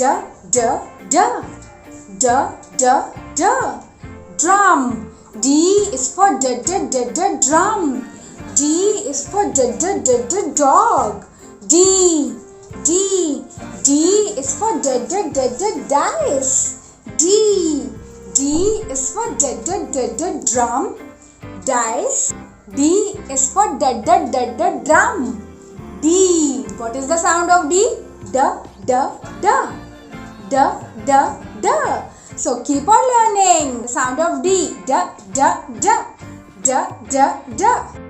D, D, D. D, D, D. Drum. D is for D, D, D, D, drum. D is for D, D, D, D, dog. D, D. D is for D, D, D, D, dice. D. D is for D, D, D, D, drum. Dice. D is for D, D, D, D, drum. D. What is the sound of D? D, D, D. D, D, D. So keep on learning the sound of D. D, D, D. D, D, D.